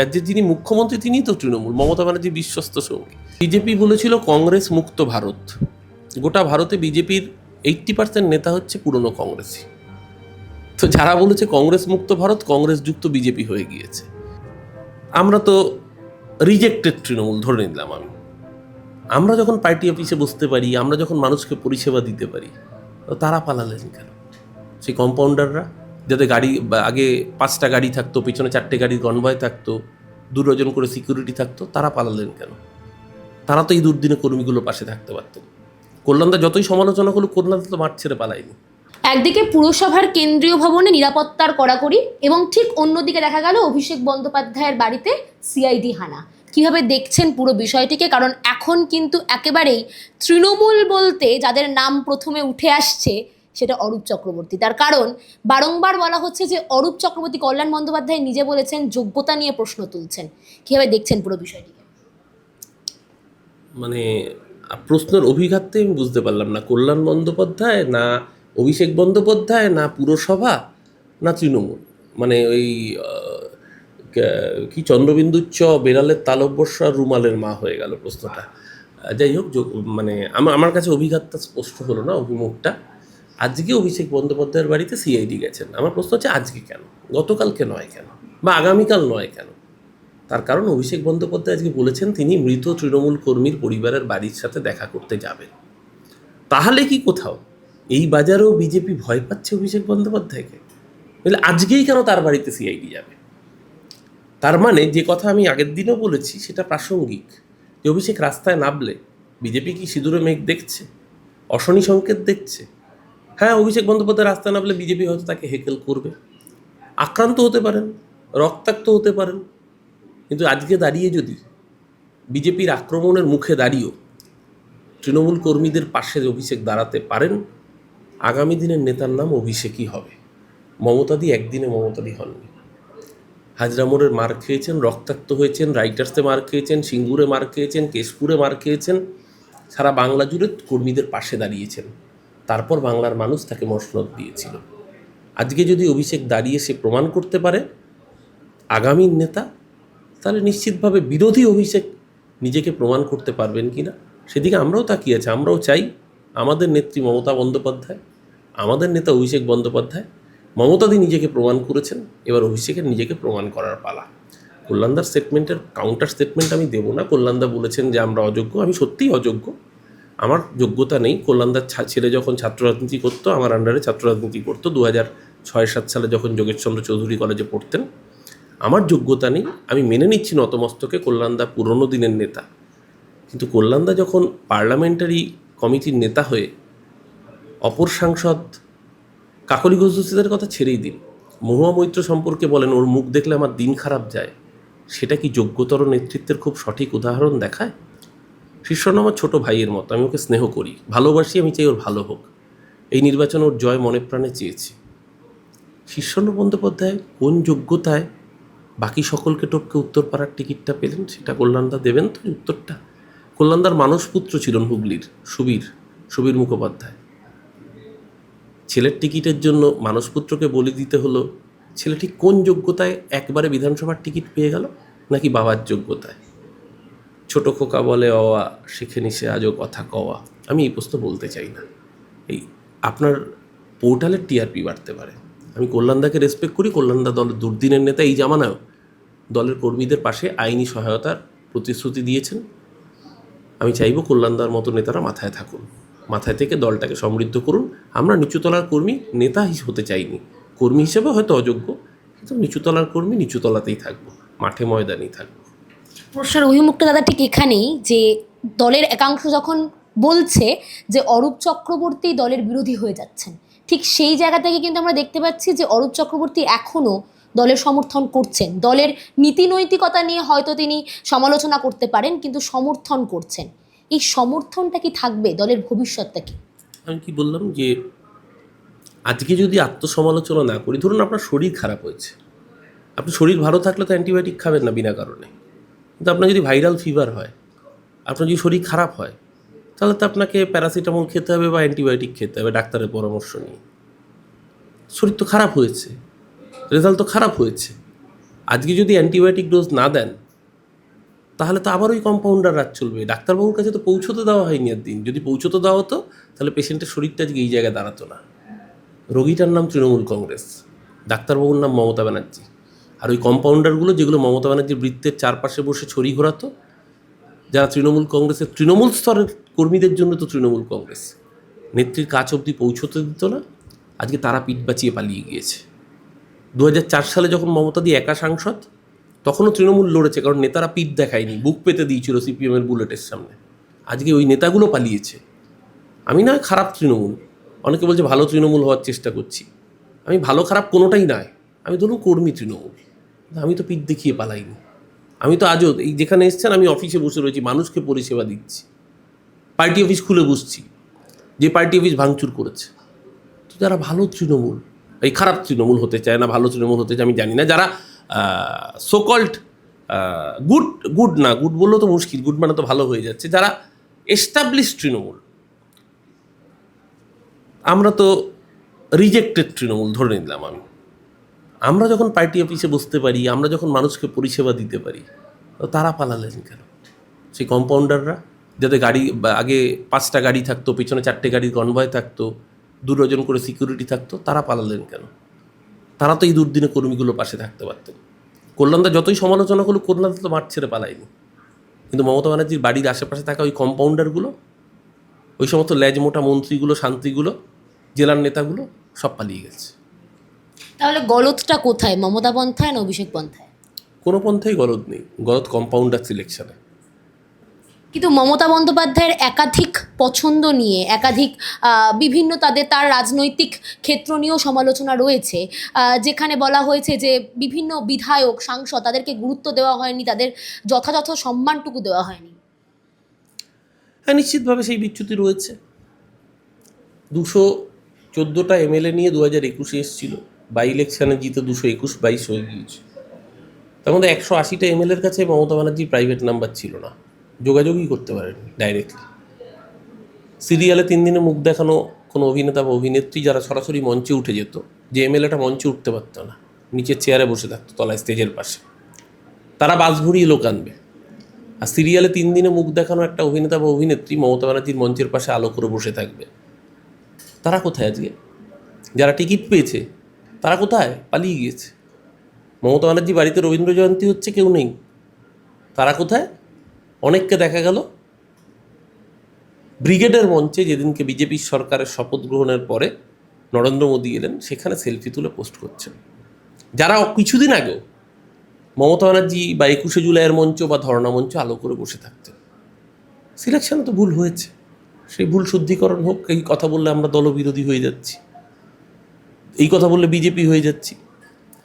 রাজ্যের যিনি মুখ্যমন্ত্রী তিনিই তো তৃণমূল, মমতা ব্যানার্জির বিশ্বস্ত সঙ্গী। বিজেপি বলেছিল কংগ্রেস মুক্ত ভারত। গোটা ভারতে বিজেপির 80% নেতা হচ্ছে পুরনো কংগ্রেসই। তো যারা বলেছে কংগ্রেস মুক্ত ভারত, কংগ্রেস যুক্ত বিজেপি হয়ে গিয়েছে। আমরা তো রিজেক্টেড তৃণমূল ধরে নিলাম আমি। আমরা যখন পার্টি অফিসে বসতে পারি, আমরা যখন মানুষকে পরিষেবা দিতে পারি, তো তারা পালালেন কেন? সেই কম্পাউন্ডাররা, যাতে গাড়ি আগে 5টা গাড়ি থাকতো, পিছনে 4টে গাড়ির কনভয় থাকতো, 2 ডজন করে সিকিউরিটি থাকতো, তারা পালালেন কেন? তারা তো এই দুর্দিনে কর্মীগুলো পাশে থাকতে পারতেন। কল্যাণদা যতই সমালোচনা করলো, কল্যাণদা তো মাঠ ছেড়ে পালায়নি। একদিকে পুরসভার কেন্দ্রীয় ভবনে নিরাপত্তার কড়াকড়ি এবং ঠিক অন্যদিকে দেখা গেল অভিষেক বন্দ্যোপাধ্যায়ের বাড়িতে সিআইডি হানা। কিভাবে দেখছেন পুরো বিষয়টিকে? কারণ এখন কিন্তু একেবারেই তৃণমূল বলতে যাদের নাম প্রথমে উঠে আসছে সেটা অরূপ চক্রবর্তী। তার কারণ বারংবার বলা হচ্ছে যে অরূপ চক্রবর্তী, কল্যাণ বন্দ্যোপাধ্যায় নিজে বলেছেন যোগ্যতা নিয়ে প্রশ্ন তুলছেন। কিভাবে দেখছেন পুরো বিষয়টিকে? মানে প্রশ্নের অভিঘাতটা আমি বুঝতে পারলাম না। কল্যাণ বন্দ্যোপাধ্যায় না অভিষেক বন্দ্যোপাধ্যায় না পুরসভা না তৃণমূল? মানে ওই কি চন্দ্রবিন্দুর বেড়ালের তালব্যস্য আর রুমালের মা হয়ে গেল প্রশ্নটা। যাই হোক, মানে আমার কাছে অভিঘাতটা স্পষ্ট হলো না, অভিমুখটা। আজকে অভিষেক বন্দ্যোপাধ্যায়ের বাড়িতে সিআইডি গেছেন। আমার প্রশ্ন হচ্ছে আজকে কেন, গতকালকে নয় কেন, বা আগামীকাল নয় কেন? তার কারণ অভিষেক বন্দ্যোপাধ্যায় আজকে বলেছেন তিনি মৃত তৃণমূল কর্মীর পরিবারের বাড়ির সাথে দেখা করতে যাবেন। তাহলে কি কোথাও এই বাজারেও বিজেপি ভয় পাচ্ছে অভিষেক বন্দ্যোপাধ্যায়কে? তাহলে আজকেই কেন তার বাড়িতে সিআইডি যাবে? তার মানে যে কথা আমি আগের দিনও বলেছি সেটা প্রাসঙ্গিক, যে অভিষেক রাস্তায় নামলে বিজেপি কি সিঁদুরে মেঘ দেখছে, অশনি সংকেত দেখছে? হ্যাঁ, অভিষেক বন্দ্যোপাধ্যায় রাস্তায় নামলে বিজেপি হয়তো তাকে হেকেল করবে, আক্রান্ত হতে পারেন, রক্তাক্ত হতে পারেন। কিন্তু আজকে দাঁড়িয়ে যদি বিজেপির আক্রমণের মুখে দাঁড়িয়েও তৃণমূল কর্মীদের পাশে অভিষেক দাঁড়াতে পারেন, আগামী দিনের নেতার নাম অভিষেকই হবে। মমতাদি একদিনে মমতাদি হননি। হাজরা মোড়ের মার খেয়েছেন, রক্তাক্ত হয়েছেন, রাইটার্সে মার খেয়েছেন, সিঙ্গুরে মার খেয়েছেন, কেশপুরে মার খেয়েছেন, সারা বাংলা জুড়ে কর্মীদের পাশে দাঁড়িয়েছেন। তারপর বাংলার মানুষ তাকে মসনদ দিয়েছিল। আজকে যদি অভিষেক দাঁড়িয়ে সে প্রমাণ করতে পারে আগামীর নেতা, তাহলে নিশ্চিতভাবে বিরোধী অভিষেক নিজেকে প্রমাণ করতে পারবেন কি না সেদিকে আমরাও তাকিয়ে আছি। আমরাও চাই আমাদের নেত্রী মমতা বন্দ্যোপাধ্যায়, আমাদের নেতা অভিষেক বন্দ্যোপাধ্যায়, মমতাদি নিজেকে প্রমাণ করেছেন, এবার অভিষেকের নিজেকে প্রমাণ করার পালা। কল্যাণদার স্টেটমেন্টের কাউন্টার স্টেটমেন্ট আমি দেবো না। কল্যাণদা বলেছেন যে আমরা অযোগ্য। আমি সত্যিই অযোগ্য, আমার যোগ্যতা নেই। কল্যাণদার ছেলে যখন ছাত্র রাজনীতি করতো, আমার আন্ডারে ছাত্র রাজনীতি করতো 2006-07 সালে যখন যোগেশচন্দ্র চৌধুরী কলেজে পড়তেন। আমার যোগ্যতা নেই, আমি মেনে নিচ্ছি নতমস্তকে, কল্যাণদা পুরনো দিনের নেতা। কিন্তু কল্যাণদা যখন পার্লামেন্টারি কমিটির নেতা হয়ে অপর সাংসদ কাকলি ঘোষদের কথা ছেড়েই দিন, মহুয়া মৈত্র সম্পর্কে বলেন ওর মুখ দেখলে আমার দিন খারাপ যায়, সেটা কি যোগ্যতর নেতৃত্বের খুব সঠিক উদাহরণ দেখায়? শীর্ষণ আমার ছোটো ভাইয়ের মতো, আমি ওকে স্নেহ করি, ভালোবাসি, আমি চাই ওর ভালো হোক। এই নির্বাচনে ওর জয় মনে প্রাণে চেয়েছি। শীর্ষণ বন্দ্যোপাধ্যায় কোন যোগ্যতায় বাকি সকলকে টপকে উত্তরপাড়ার টিকিটটা পেলেন, সেটা কল্যাণদা দেবেন তো উত্তরটা? কল্যাণদার মানসপুত্র ছিলেন হুগলির সুবীর মুখোপাধ্যায়। ছেলের টিকিটের জন্য মানসপুত্রকে বলি দিতে হলো। ছেলেটি কোন যোগ্যতায় একবারে বিধানসভার টিকিট পেয়ে গেল, নাকি বাবার যোগ্যতায়? ছোট খোকা বলে অওয়া, শিখে সে আজও কথা কওয়া। আমি এই প্রশ্ন বলতে চাই না। এই আপনার পোর্টালের টিআরপি বাড়তে পারে। আমি কল্যাণদাকে রেসপেক্ট করি, কল্যাণদা দলের দুর্দিনের নেতা, এই জামানায় দলের কর্মীদের পাশে আইনি সহায়তার প্রতিশ্রুতি দিয়েছেন। আমি চাইব কল্যাণদার মতো নেতারা মাথায় থাকুন, মাথায় থেকে দলটাকে সমৃদ্ধ করুন। আমরা নিচুতলার কর্মী, নেতা হতে চাইনি। কর্মী হিসেবে হয়তো অযোগ্য, কিন্তু নিচুতলার কর্মী নিচুতলাতেই থাকবো, মাঠে ময়দানেই থাকবো। প্রশ্নের অভিমুখটা দাদা ঠিক এখানেই, যে দলের একাংশ যখন বলছে যে অরূপ চক্রবর্তী দলের বিরোধী হয়ে যাচ্ছেন, ঠিক সেই জায়গা থেকে কিন্তু আমরা দেখতে পাচ্ছি যে অরূপ চক্রবর্তী এখনও দলের সমর্থন করছেন। দলের নীতি নৈতিকতা নিয়ে হয়তো তিনি সমালোচনা করতে পারেন, কিন্তু সমর্থন করছেন। এই সমর্থনটা কি থাকবে? দলের ভবিষ্যৎটা কি? আমি কি বললাম যে আজকে যদি আত্মসমালোচনা না করি, ধরুন আপনার শরীর খারাপ হয়েছে, আপনি শরীর ভালো থাকলে তো অ্যান্টিবায়োটিক খাবেন না বিনা কারণে। কিন্তু আপনার যদি ভাইরাল ফিভার হয়, আপনার যদি শরীর খারাপ হয়, তাহলে তো আপনাকে প্যারাসিটামল খেতে হবে বা অ্যান্টিবায়োটিক খেতে হবে ডাক্তারের পরামর্শ নিয়ে। শরীর তো খারাপ হয়েছে, রেজাল্ট তো খারাপ হয়েছে। আজকে যদি অ্যান্টিবায়োটিক ডোজ না দেন তাহলে তো আবার ওই কম্পাউন্ডার রাত চলবে। ডাক্তারবাবুর কাছে তো পৌঁছতে দেওয়া হয়নি আর দিন, যদি পৌঁছতে দেওয়া হতো তাহলে পেশেন্টের শরীরটা আজকে এই জায়গায় দাঁড়াতো না। রোগীটার নাম তৃণমূল কংগ্রেস, ডাক্তারবাবুর নাম মমতা ব্যানার্জি, আর ওই কম্পাউন্ডারগুলো যেগুলো মমতা ব্যানার্জির বৃত্তের চারপাশে বসে ছড়ি ঘোরাতো, যারা তৃণমূল কংগ্রেসের তৃণমূল স্তরের কর্মীদের জন্য তো তৃণমূল কংগ্রেস নেত্রীর কাছ অবধি পৌঁছতে দিত না, আজকে তারা পিঠ বাঁচিয়ে পালিয়ে গিয়েছে। 2004 সালে যখন মমতা দি একা সাংসদ, তখনও তৃণমূল লড়েছে, কারণ নেতারা পিঠ দেখায়নি, বুক পেতে দিয়েছিল সিপিএমের বুলেটের সামনে। আজকে ওই নেতাগুলো পালিয়েছে। আমি না খারাপ তৃণমূল, অনেকে বলছে ভালো তৃণমূল হওয়ার চেষ্টা করছি, আমি ভালো খারাপ কোনোটাই নয়, আমি ধরুন কর্মী তৃণমূল, আমি তো পিঠ দেখিয়ে পালাইনি। আমি তো আজও এই যেখানে এসছেন আমি অফিসে বসে রয়েছি, মানুষকে পরিষেবা দিচ্ছি, পার্টি অফিস খুলে বসছি, যে পার্টি অফিস ভাঙচুর করেছে। তো যারা ভালো তৃণমূল, এই খারাপ তৃণমূল হতে চায় না, ভালো তৃণমূল হতে চায় আমি জানি না, যারা সোকল্ড গুড না, গুড বললেও তো মুশকিল, গুড মানে তো ভালো হয়ে যাচ্ছে, যারা এস্টাবলিশ তৃণমূল, আমরা তো রিজেক্টেড তৃণমূল ধরে নিলাম আমি। আমরা যখন পার্টি অফিসে বসতে পারি, আমরা যখন মানুষকে পরিষেবা দিতে পারি, তো তারা পালালেন কেন? সেই কম্পাউন্ডাররা, যাদের গাড়ি আগে 5টা গাড়ি থাকতো, পেছনে 4টে গাড়ির কনভয় থাকতো, 2 ডজন করে সিকিউরিটি থাকতো, তারা পালালেন কেন? তারা তো এই দুর্দিনে কর্মীগুলো পাশে থাকতে পারতেন। কল্যাণদা যতই সমালোচনা করলো, কল্যাণদা তো মাঠ ছেড়ে পালায়নি, কিন্তু মমতা ব্যানার্জির বাড়ির আশেপাশে থাকা ওই কম্পাউন্ডারগুলো, ওই সমস্ত ল্যাজ মোটা মন্ত্রীগুলো, শান্তিগুলো, জেলার নেতাগুলো সব পালিয়ে গেছে। তাহলে গলতটা কোথায়, মমতা পন্থায় না অভিষেক পন্থায়? কোনো পন্থাই গলদ নেই, গলদ কম্পাউন্ডার সিলেকশনে। কিন্তু মমতা বন্দ্যোপাধ্যায়ের একাধিক পছন্দ নিয়ে, একাধিক বিভিন্ন তার রাজনৈতিক ক্ষেত্র নিয়েও সমালোচনা রয়েছে, যেখানে বলা হয়েছে যে বিভিন্ন বিধায়ক, সাংসদ, তাদেরকে গুরুত্ব দেওয়া হয়নি, তাদের যথাযথ সম্মানটুকু দেওয়া হয়নি। হ্যাঁ, নিশ্চিতভাবে সেই বিচ্যুতি রয়েছে। 214টা এমএলএ নিয়ে 2021-এ এসেছিল, বাই ইলেকশানে জিতে 221-22 হয়ে গিয়েছে। তার মধ্যে 180টা এমএলএর কাছে মমতা ব্যানার্জির প্রাইভেট নাম্বার ছিল না, যোগাযোগই করতে পারেনি ডাইরেক্টলি। সিরিয়ালে 3 দিনে মুখ দেখানো কোনো অভিনেতা বা অভিনেত্রী যারা সরাসরি মঞ্চে উঠে যেত, যে এমএলএটা মঞ্চে উঠতে পারত না, নিচের চেয়ারে বসে থাকতো তলায় স্টেজের পাশে, তারা বাস ভরিয়ে লোক আনবে। আর সিরিয়ালে 3 দিনে মুখ দেখানো একটা অভিনেতা বা অভিনেত্রী মমতা ব্যানার্জির মঞ্চের পাশে আলো করে বসে থাকবে। তারা কোথায় আজকে? যারা টিকিট পেয়েছে তারা কোথায়? পালিয়ে গিয়েছে। মমতা ব্যানার্জি বাড়িতে রবীন্দ্র জয়ন্তী হচ্ছে, কেউ নেই, তারা কোথায়? অনেককে দেখা গেল ব্রিগেডের মঞ্চে, যেদিনকে বিজেপির সরকারের শপথ গ্রহণের পরে নরেন্দ্র মোদী এলেন, সেখানে সেলফি তুলে পোস্ট করছেন, যারা কিছুদিন আগেও মমতা ব্যানার্জি বা 21শে জুলাইয়ের মঞ্চ বা ধর্ণা মঞ্চ আলো করে বসে থাকতেন। সিলেকশনে তো ভুল হয়েছে, সেই ভুল শুদ্ধিকরণ হোক। এই কথা বললে আমরা দলবিরোধী হয়ে যাচ্ছি, এই কথা বললে বিজেপি হয়ে যাচ্ছি।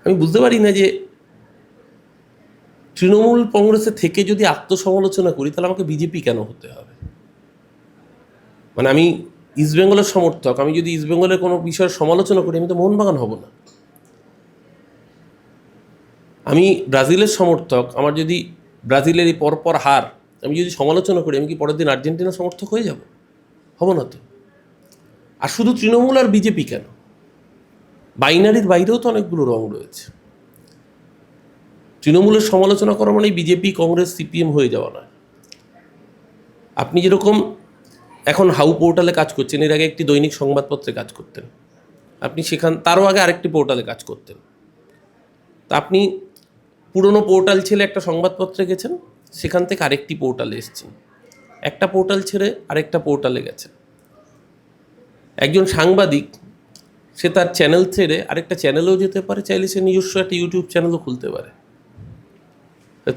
আমি বুঝতে পারি না যে তৃণমূল কংগ্রেসে থেকে যদি আত্মসমালোচনা করি, তাহলে আমাকে বিজেপি কেন হতে হবে? মানে আমি ইস্টবেঙ্গলের সমর্থক, আমি যদি ইস্টবেঙ্গলের কোনো বিষয়ের সমালোচনা করি, আমি তো মোহনবাগান হব না। আমি ব্রাজিলের সমর্থক, আমার যদি ব্রাজিলের এই পরপর হার আমি যদি সমালোচনা করি, আমি কি পরের দিন আর্জেন্টিনার সমর্থক হয়ে যাব? হব না তো। আর শুধু তৃণমূল আর বিজেপি কেন, বাইনারির বাইরেও তো অনেকগুলো রং রয়েছে। তৃণমূলের সমালোচনা করা মানে বিজেপি, কংগ্রেস, সিপিএম হয়ে যাওয়া নয়। আপনি যেরকম এখন হাউ পোর্টালে কাজ করছেন, এর আগে একটি দৈনিক সংবাদপত্রে কাজ করতেন, আপনি তারও আগে আরেকটি পোর্টালে কাজ করতেন। তা আপনি পুরনো পোর্টাল ছেড়ে একটা সংবাদপত্রে গেছেন, সেখান থেকে আরেকটি পোর্টালে এসেছেন, একটা পোর্টাল ছেড়ে আরেকটা পোর্টালে গেছেন। একজন সাংবাদিক, সে তার চ্যানেল ছেড়ে আরেকটা চ্যানেলেও যেতে পারে, চাইলে সে নিজস্ব একটা ইউটিউব চ্যানেলও খুলতে পারে।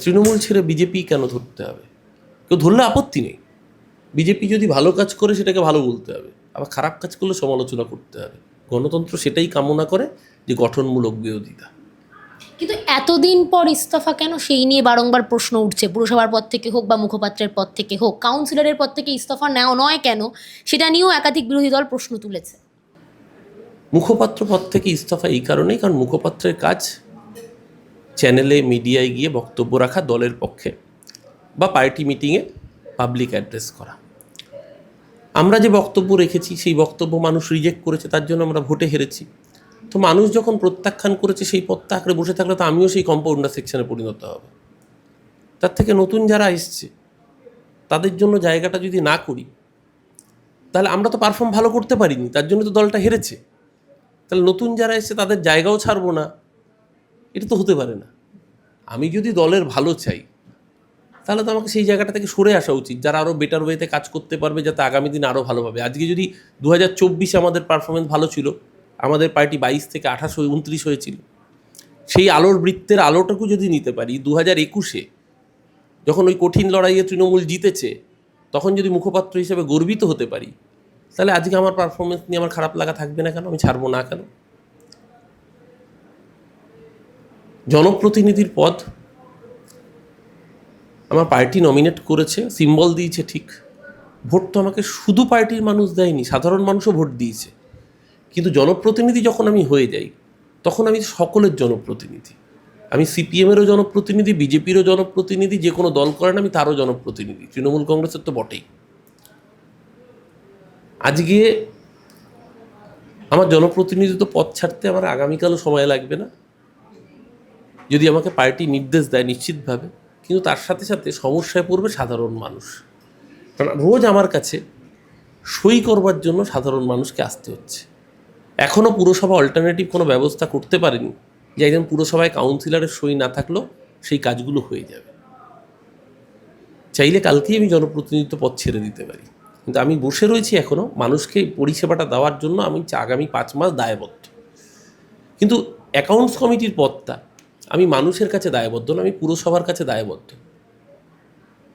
তৃণমূল ছেড়ে বিজেপি কেন ধরতে হবে? কেউ ধরলে আপত্তি নেই, বিজেপি যদি ভালো কাজ করে সেটাকে ভালো বলতে হবে, আবার খারাপ কাজ করলে সমালোচনা করতে হবে। গণতন্ত্র সেটাই কামনা করে, যে গঠনমূলক বিরোধিতা। কিন্তু এতদিন পর ইস্তফা কেন, সেই নিয়ে বারংবার প্রশ্ন উঠছে, পুরসভার পদ থেকে হোক বা মুখপাত্রের পদ থেকে হোক, কাউন্সিলরের পদ থেকে ইস্তফা নেওয়া নয় কেন, সেটা নিয়েও একাধিক বিরোধী দল প্রশ্ন তুলেছে। মুখপাত্র পদ থেকে ইস্তফা এই কারণেই, কারণ মুখপাত্রের কাজ চ্যানেলে, মিডিয়ায় গিয়ে বক্তব্য রাখা দলের পক্ষে, বা পার্টি মিটিংয়ে পাবলিক অ্যাড্রেস করা। আমরা যে বক্তব্য রেখেছি সেই বক্তব্য মানুষ রিজেক্ট করেছে, তার জন্য আমরা ভোটে হেরেছি। তো মানুষ যখন প্রত্যাখ্যান করেছে সেই পথটা আঁকড়ে বসে থাকলে তো আমিও সেই কম্পাউন্ডার সেকশনে পরিণত হবে। তার থেকে নতুন যারা এসছে তাদের জন্য জায়গাটা যদি না করি, তাহলে আমরা তো পারফর্ম ভালো করতে পারিনি, তার জন্য তো দলটা হেরেছে। তাহলে নতুন যারা এসছে তাদের জায়গাও ছাড়বো না, এটা তো হতে পারে না। আমি যদি দলের ভালো চাই তাহলে তো আমাকে সেই জায়গাটা থেকে সরে আসা উচিত, যারা আরও বেটার ওয়েতে কাজ করতে পারবে, যাতে আগামী দিন আরও ভালোভাবে। আজকে যদি 2024 আমাদের পারফরমেন্স ভালো ছিল, আমাদের পার্টি 22 থেকে 28 29 হয়েছিল, সেই আলোর বৃত্তের আলোটুকু যদি নিতে পারি 2021-এ যখন ওই কঠিন লড়াইয়ে তৃণমূল জিতেছে, তখন যদি মুখপাত্র হিসেবে গর্বিত হতে পারি, তাহলে আজকে আমার পারফরমেন্স নিয়ে আমার খারাপ লাগা থাকবে না কেন? আমি ছাড়বো না কেন? জনপ্রতিনিধির পদ আমার পার্টি নমিনেট করেছে, সিম্বল দিয়েছে ঠিক। ভোট তো আমাকে শুধু পার্টির মানুষ দেয়নি, সাধারণ মানুষও ভোট দিয়েছে। কিন্তু জনপ্রতিনিধি যখন আমি হয়ে যাই, তখন আমি সকলের জনপ্রতিনিধি। আমি সিপিএমেরও জনপ্রতিনিধি, বিজেপিরও জনপ্রতিনিধি, যে কোনো দল করেন আমি তারও জনপ্রতিনিধি, তৃণমূল কংগ্রেসের তো বটেই। আজকে আমার জনপ্রতিনিধিত্ব পদ ছাড়তে আমার আগামীকালও সময় লাগবে না, যদি আমাকে পার্টি নির্দেশ দেয় নিশ্চিতভাবে। কিন্তু তার সাথে সাথে সমস্যায় পড়বে সাধারণ মানুষ, কারণ রোজ আমার কাছে সই করবার জন্য সাধারণ মানুষকে আসতে হচ্ছে। এখনও পুরসভা অল্টারনেটিভ কোনো ব্যবস্থা করতে পারেনি যে একজন পুরসভায় কাউন্সিলরের সই না থাকলেও সেই কাজগুলো হয়ে যাবে। চাইলে কালকেই আমি জনপ্রতিনিধিত্ব পদ ছেড়ে দিতে পারি, কিন্তু আমি বসে রয়েছি এখনও মানুষকে পরিষেবাটা দেওয়ার জন্য। আমি আগামী 5 মাস দায়বদ্ধ। কিন্তু অ্যাকাউন্টস কমিটির পদটা আমি মানুষের কাছে দায়বদ্ধ না, আমি পুরসভার কাছে দায়বদ্ধ।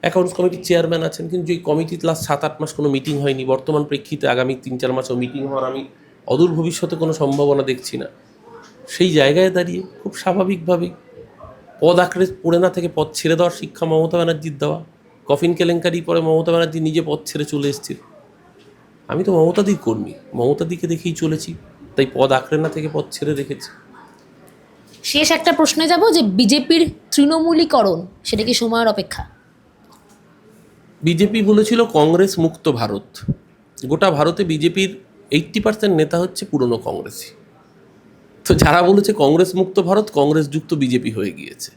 অ্যাকাউন্টস কমিটির চেয়ারম্যান আছেন, কিন্তু এই কমিটির লাস্ট 7-8 মাস কোনো মিটিং হয়নি। বর্তমান প্রেক্ষিতে আগামী 3-4 মাসেও মিটিং হওয়ার আমি অদূর ভবিষ্যতে কোনো সম্ভাবনা দেখছি না। সেই জায়গায় দাঁড়িয়ে খুব স্বাভাবিকভাবেই পদ আঁকড়ে পড়ে না থেকে পদ ছেড়ে দেওয়ার শিক্ষা মমতা ব্যানার্জির দেওয়া। কফিন কেলেঙ্কারি পরে মমতা ব্যানার্জি নিজে পদ ছেড়ে চলে এসেছিল। আমি তো মমতাদির কর্মী, মমতাদিকে দেখেই চলেছি, তাই পদ আঁকড়ে না থেকে পদ ছেড়ে রেখেছি। শেষ একটা প্রশ্নে যাব, যে বিজেপির তৃণমূলীকরণ সেটা কি সময়ের অপেক্ষা? বিজেপি বলেছিল কংগ্রেস মুক্ত ভারত। গোটা ভারতে বিজেপির 80% নেতা হচ্ছে পুরনো কংগ্রেসই। তো যারা বলেছে কংগ্রেস মুক্ত ভারত, কংগ্রেস যুক্ত বিজেপি হয়ে গিয়েছে।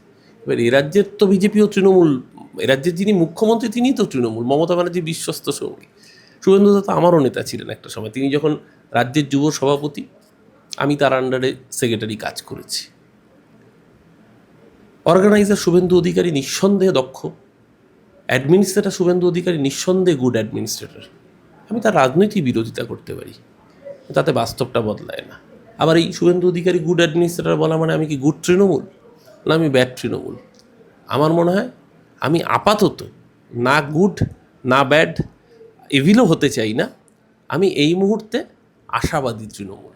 এবার এ রাজ্যের তো বিজেপি ও তৃণমূল, এ রাজ্যের যিনি মুখ্যমন্ত্রী তিনিই তো তৃণমূল, মমতা ব্যানার্জির বিশ্বস্ত সঙ্গী। শুভেন্দু দত্ত আমারও নেতা ছিলেন একটা সময়। তিনি যখন রাজ্যের যুব সভাপতি, আমি তার আন্ডারে সেক্রেটারি কাজ করেছি। অর্গানাইজার শুভেন্দু অধিকারী নিঃসন্দেহে দক্ষ, অ্যাডমিনিস্ট্রেটর শুভেন্দু অধিকারী নিঃসন্দেহে গুড অ্যাডমিনিস্ট্রেটর। আমি তার রাজনৈতিক বিরোধিতা করতে পারি, তাতে বাস্তবটা বদলায় না। আবার এই শুভেন্দু অধিকারী গুড অ্যাডমিনিস্ট্রেটর বলা মানে আমি কি গুড তৃণমূল, না আমি ব্যাড তৃণমূল? আমার মনে হয় আমি আপাতত না গুড না ব্যাড এভিলও হতে চাই না, আমি এই মুহূর্তে আশাবাদী তৃণমূল।